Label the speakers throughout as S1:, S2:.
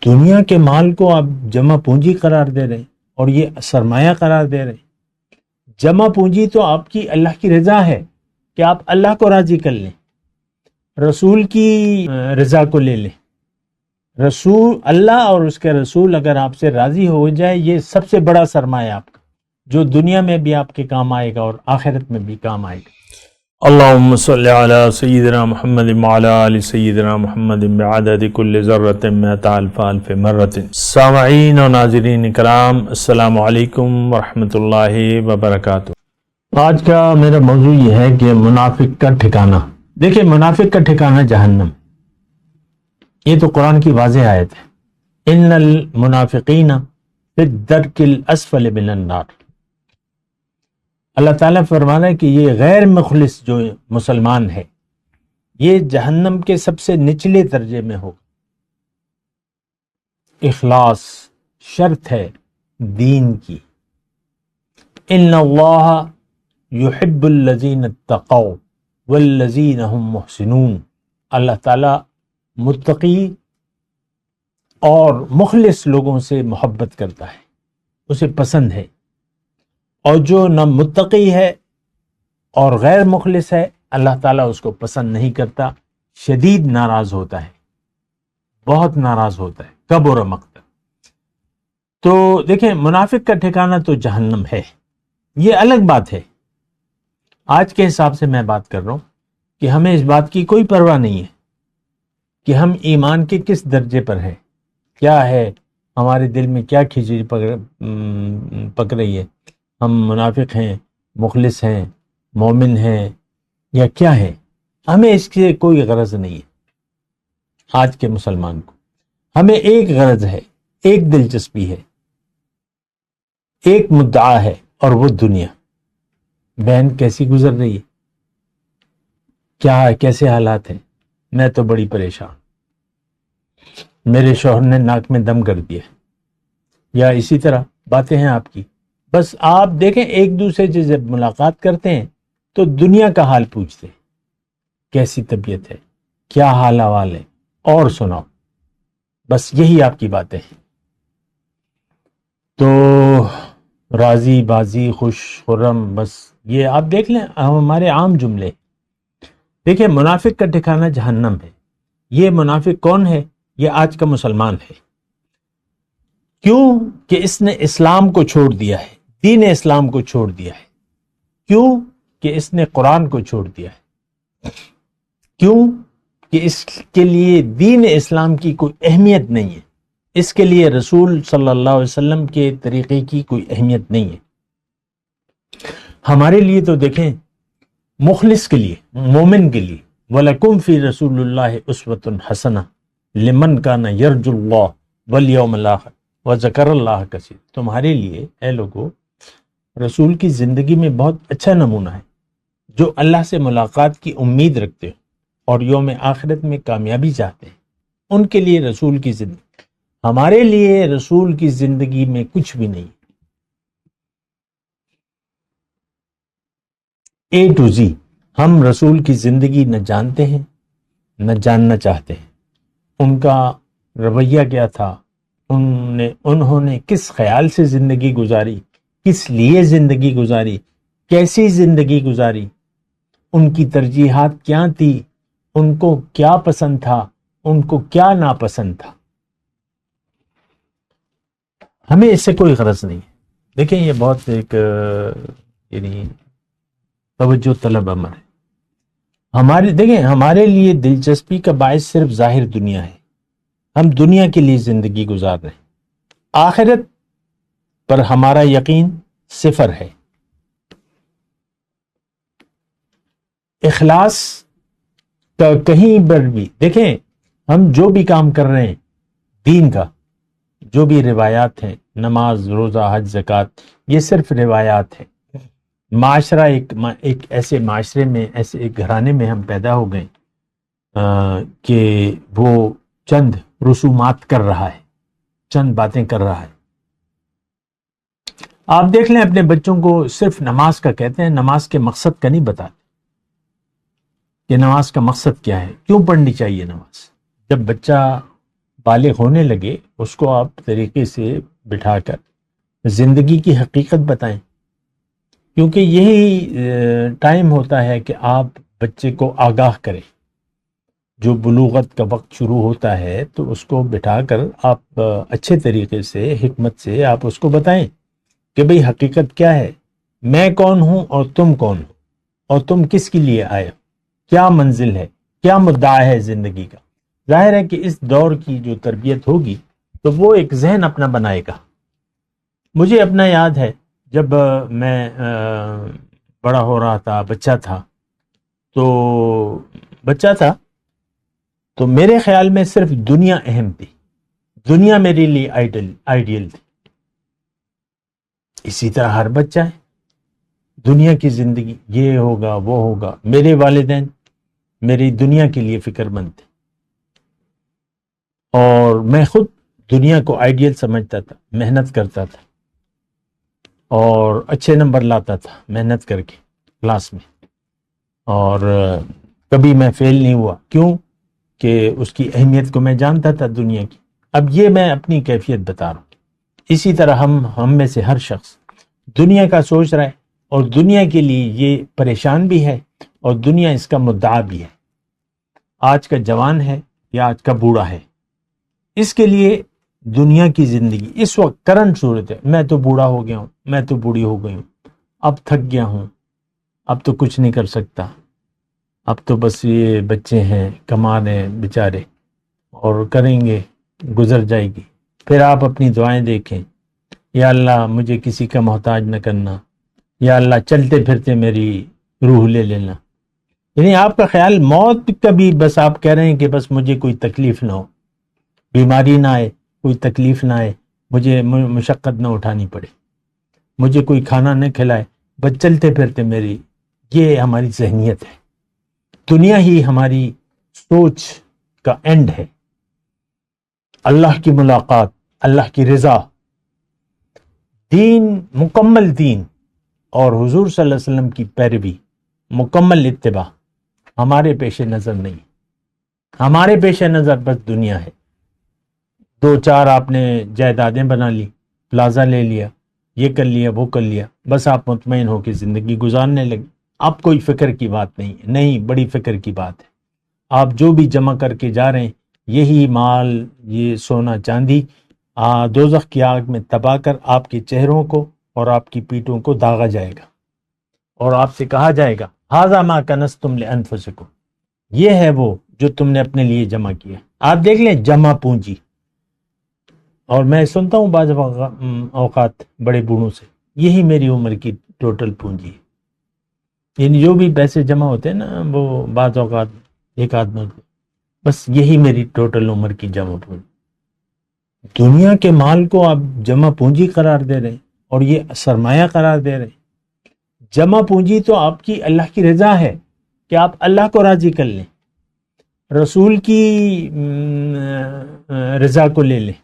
S1: دنیا کے مال کو آپ جمع پونجی قرار دے رہے ہیں اور یہ سرمایہ قرار دے رہے ہیں۔ جمع پونجی تو آپ کی اللہ کی رضا ہے کہ آپ اللہ کو راضی کر لیں، رسول کی رضا کو لے لیں۔ رسول اللہ اور اس کے رسول اگر آپ سے راضی ہو جائے، یہ سب سے بڑا سرمایہ آپ کا، جو دنیا میں بھی آپ کے کام آئے گا اور آخرت میں بھی کام آئے گا۔ اللہم صلی علی سیدنا محمد وعلی آل سیدنا محمد بعدد کل ذرۃ مئۃ الف الف مرۃ۔ سامعین و ناظرین کرام، السلام علیکم ورحمۃ اللہ وبرکاتہ۔ آج کا میرا موضوع یہ ہے کہ منافق کا ٹھکانہ۔ دیکھیں، منافق کا ٹھکانہ جہنم، یہ تو قرآن کی واضح آیت ہے۔ ان المنافقین فی الدرک الاسفل من النار۔ اللہ تعالیٰ فرمانا ہے کہ یہ غیر مخلص جو مسلمان ہے، یہ جہنم کے سب سے نچلے درجے میں ہوگا۔ اخلاص شرط ہے دین کی۔ ان اللہ یحب الذین اتقوا والذین هم محسنون۔ اللہ تعالیٰ متقی اور مخلص لوگوں سے محبت کرتا ہے، اسے پسند ہے، اور جو نہ متقی ہے اور غیر مخلص ہے، اللہ تعالیٰ اس کو پسند نہیں کرتا، شدید ناراض ہوتا ہے، بہت ناراض ہوتا ہے، کبر مقتا۔ تو دیکھیں، منافق کا ٹھکانہ تو جہنم ہے، یہ الگ بات ہے۔ آج کے حساب سے میں بات کر رہا ہوں کہ ہمیں اس بات کی کوئی پرواہ نہیں ہے کہ ہم ایمان کے کس درجے پر ہیں، کیا ہے ہمارے دل میں، کیا کھچڑی پک رہی ہے، ہم منافق ہیں، مخلص ہیں، مومن ہیں، یا کیا ہے۔ ہمیں اس سے کوئی غرض نہیں ہے۔ آج کے مسلمان کو ہمیں ایک غرض ہے، ایک دلچسپی ہے، ایک مدعا ہے، اور وہ دنیا۔ بہن کیسی گزر رہی ہے، کیا ہے، کیسے حالات ہیں؟ میں تو بڑی پریشان، میرے شوہر نے ناک میں دم کر دیا، یا اسی طرح باتیں ہیں آپ کی۔ بس آپ دیکھیں، ایک دوسرے سے جب ملاقات کرتے ہیں تو دنیا کا حال پوچھتے ہیں، کیسی طبیعت ہے، کیا حال احوال ہے، اور سناؤ، بس یہی آپ کی باتیں ہیں۔ تو راضی بازی، خوش خرم، بس یہ آپ دیکھ لیں ہمارے عام جملے۔ دیکھیں، منافق کا ٹھکانہ جہنم ہے۔ یہ منافق کون ہے؟ یہ آج کا مسلمان ہے۔ کیوں کہ اس نے اسلام کو چھوڑ دیا ہے، دین اسلام کو چھوڑ دیا ہے۔ کیوں کہ اس نے قرآن کو چھوڑ دیا ہے۔ کیوں کہ اس کے لیے دین اسلام کی کوئی اہمیت نہیں ہے، اس کے لیے رسول صلی اللہ علیہ وسلم کے طریقے کی کوئی اہمیت نہیں ہے۔ ہمارے لیے تو دیکھیں، مخلص کے لیے، مومن کے لیے، وَلَكُمْ فِي رَسُولِ اللَّهِ أُسْوَةٌ حَسَنَةٌ لِمَنْ كَانَ يَرْجُو اللَّهَ وَالْيَوْمَ الْآخِرَ وَذَكَرَ اللَّهَ كَثِيرًا۔ تمہارے لیے اے لوگو، رسول کی زندگی میں بہت اچھا نمونہ ہے، جو اللہ سے ملاقات کی امید رکھتے ہو اور یوم آخرت میں کامیابی چاہتے ہیں، ان کے لیے رسول کی زندگی۔ ہمارے لیے رسول کی زندگی میں کچھ بھی نہیں، اے ٹو زی۔ ہم رسول کی زندگی نہ جانتے ہیں، نہ جاننا چاہتے ہیں۔ ان کا رویہ کیا تھا، انہوں نے کس خیال سے زندگی گزاری، کس لیے زندگی گزاری، کیسی زندگی گزاری، ان کی ترجیحات کیا تھی، ان کو کیا پسند تھا، ان کو کیا ناپسند تھا۔ ہمیں اس سے کوئی غرض نہیں ہے۔ دیکھیں، یہ بہت ایک یعنی توجہ طلب امر ہے۔ دیکھیں، ہمارے لیے دلچسپی کا باعث صرف ظاہر دنیا ہے۔ ہم دنیا کے لیے زندگی گزار رہے ہیں، آخرت پر ہمارا یقین صفر ہے۔ اخلاص کا کہیں پر بھی دیکھیں، ہم جو بھی کام کر رہے ہیں دین کا، جو بھی روایات ہیں، نماز، روزہ، حج، زکوٰۃ، یہ صرف روایات ہیں۔ معاشرہ ایک ایسے معاشرے میں، ایسے ایک گھرانے میں ہم پیدا ہو گئے کہ وہ چند رسومات کر رہا ہے، چند باتیں کر رہا ہے۔ آپ دیکھ لیں اپنے بچوں کو، صرف نماز کا کہتے ہیں، نماز کے مقصد کا نہیں بتاتے کہ نماز کا مقصد کیا ہے، کیوں پڑھنی چاہیے نماز۔ جب بچہ بالغ ہونے لگے اس کو آپ طریقے سے بٹھا کر زندگی کی حقیقت بتائیں، کیونکہ یہی ٹائم ہوتا ہے کہ آپ بچے کو آگاہ کریں۔ جو بلوغت کا وقت شروع ہوتا ہے تو اس کو بٹھا کر آپ اچھے طریقے سے حکمت سے آپ اس کو بتائیں کہ بھئی حقیقت کیا ہے، میں کون ہوں اور تم کون ہو، اور تم کس کے لیے آئے ہو، کیا منزل ہے، کیا مدعا ہے زندگی کا۔ ظاہر ہے کہ اس دور کی جو تربیت ہوگی تو وہ ایک ذہن اپنا بنائے گا۔ مجھے اپنا یاد ہے جب میں بڑا ہو رہا تھا، بچہ تھا تو میرے خیال میں صرف دنیا اہم تھی، دنیا میرے لیے آئیڈیل تھی۔ اسی طرح ہر بچہ ہے، دنیا کی زندگی یہ ہوگا وہ ہوگا۔ میرے والدین میری دنیا کے لیے فکر مند تھے، اور میں خود دنیا کو آئیڈیل سمجھتا تھا، محنت کرتا تھا اور اچھے نمبر لاتا تھا محنت کر کے کلاس میں، اور کبھی میں فیل نہیں ہوا۔ کیوں؟ کہ اس کی اہمیت کو میں جانتا تھا دنیا کی۔ اب یہ میں اپنی کیفیت بتا رہا ہوں۔ اسی طرح ہم میں سے ہر شخص دنیا کا سوچ رہا ہے، اور دنیا کے لیے یہ پریشان بھی ہے، اور دنیا اس کا مدعا بھی ہے۔ آج کا جوان ہے یا آج کا بوڑھا ہے، اس کے لیے دنیا کی زندگی اس وقت کرنٹ صورت ہے، میں تو بوڑھا ہو گیا ہوں، میں تو بوڑھی ہو گئی ہوں، اب تھک گیا ہوں، اب تو کچھ نہیں کر سکتا، اب تو بس یہ بچے ہیں کما رہے ہیں بیچارے اور کریں گے، گزر جائے گی۔ پھر آپ اپنی دعائیں دیکھیں، یا اللہ مجھے کسی کا محتاج نہ کرنا، یا اللہ چلتے پھرتے میری روح لے لینا۔ یعنی آپ کا خیال موت کا بھی بس آپ کہہ رہے ہیں کہ بس مجھے کوئی تکلیف نہ ہو، بیماری نہ آئے، کوئی تکلیف نہ آئے، مجھے مشقت نہ اٹھانی پڑے، مجھے کوئی کھانا نہ کھلائے، بس چلتے پھرتے میری۔ یہ ہماری ذہنیت ہے، دنیا ہی ہماری سوچ کا اینڈ ہے۔ اللہ کی ملاقات، اللہ کی رضا، دین، مکمل دین اور حضور صلی اللہ علیہ وسلم کی پیروی، مکمل اتباع ہمارے پیش نظر نہیں۔ ہمارے پیش نظر بس دنیا ہے۔ دو چار آپ نے جائیدادیں بنا لی، پلازا لے لیا، یہ کر لیا وہ کر لیا، بس آپ مطمئن ہو کے زندگی گزارنے لگے۔ اب کوئی فکر کی بات نہیں ہے، نہیں، بڑی فکر کی بات ہے۔ آپ جو بھی جمع کر کے جا رہے ہیں، یہی مال، یہ سونا چاندی دوزخ کی آگ میں تباہ کر آپ کے چہروں کو اور آپ کی پیٹھوں کو داغا جائے گا، اور آپ سے کہا جائے گا ھذا ما کنزتم لانفسکم، یہ ہے وہ جو تم نے اپنے لیے جمع کیا۔ آپ دیکھ لیں جمع پونجی۔ اور میں سنتا ہوں بعض اوقات بڑے بوڑھوں سے، یہی میری عمر کی ٹوٹل پونجی ہے۔ یعنی جو بھی پیسے جمع ہوتے ہیں نا، وہ بعض اوقات ایک آدمی، بس یہی میری ٹوٹل عمر کی جمع پونجی۔ دنیا کے مال کو آپ جمع پونجی قرار دے رہے ہیں، اور یہ سرمایہ قرار دے رہے ہیں۔ جمع پونجی تو آپ کی اللہ کی رضا ہے کہ آپ اللہ کو راضی کر لیں، رسول کی رضا کو لے لیں۔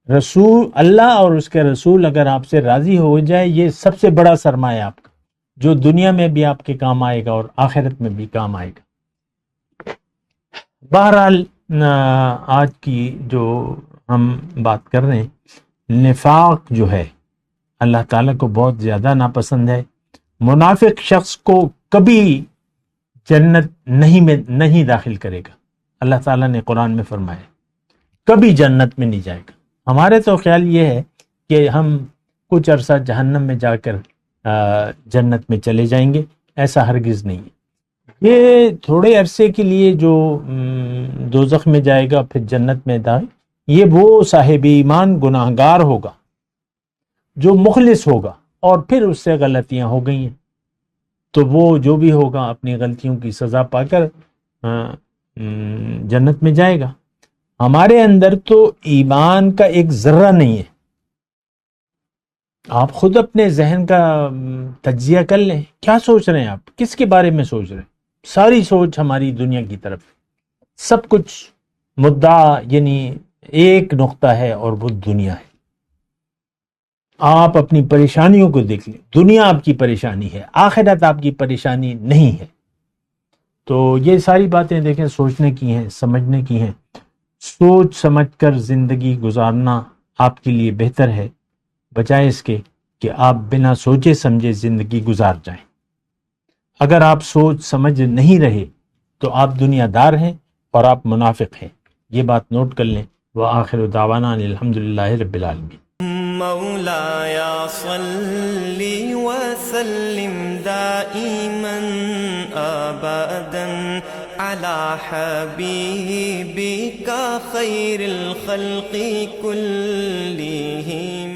S1: رسول اللہ اور اس کے رسول اگر آپ سے راضی ہو جائے، یہ سب سے بڑا سرمایہ آپ کا، جو دنیا میں بھی آپ کے کام آئے گا اور آخرت میں بھی کام آئے گا۔ بہرحال آج کی جو ہم بات کر رہے ہیں، نفاق جو ہے اللہ تعالیٰ کو بہت زیادہ ناپسند ہے۔ منافق شخص کو کبھی جنت نہیں داخل کرے گا۔ اللہ تعالیٰ نے قرآن میں فرمایا کبھی جنت میں نہیں جائے گا۔ ہمارے تو خیال یہ ہے کہ ہم کچھ عرصہ جہنم میں جا کر جنت میں چلے جائیں گے، ایسا ہرگز نہیں ہے۔ یہ تھوڑے عرصے کے لیے جو دوزخ میں جائے گا پھر جنت میں داخل، یہ وہ صاحب ایمان گناہگار ہوگا جو مخلص ہوگا، اور پھر اس سے غلطیاں ہو گئی ہیں تو وہ جو بھی ہوگا اپنی غلطیوں کی سزا پا کر جنت میں جائے گا۔ ہمارے اندر تو ایمان کا ایک ذرہ نہیں ہے۔ آپ خود اپنے ذہن کا تجزیہ کر لیں، کیا سوچ رہے ہیں آپ، کس کے بارے میں سوچ رہے ہیں؟ ساری سوچ ہماری دنیا کی طرف ہے، سب کچھ مدعا یعنی ایک نقطہ ہے اور وہ دنیا ہے۔ آپ اپنی پریشانیوں کو دیکھ لیں، دنیا آپ کی پریشانی ہے، آخرت آپ کی پریشانی نہیں ہے۔ تو یہ ساری باتیں دیکھیں، سوچنے کی ہیں، سمجھنے کی ہیں۔ سوچ سمجھ کر زندگی گزارنا آپ کے لیے بہتر ہے بجائے اس کے کہ آپ بنا سوچے سمجھے زندگی گزار جائیں۔ اگر آپ سوچ سمجھ نہیں رہے تو آپ دنیا دار ہیں اور آپ منافق ہیں، یہ بات نوٹ کر لیں۔ وآخر دعوانا ان الحمدللہ رب العالمین۔
S2: مولاي صل وسلم دائما ابدا على حبيبك خير الخلق كلهم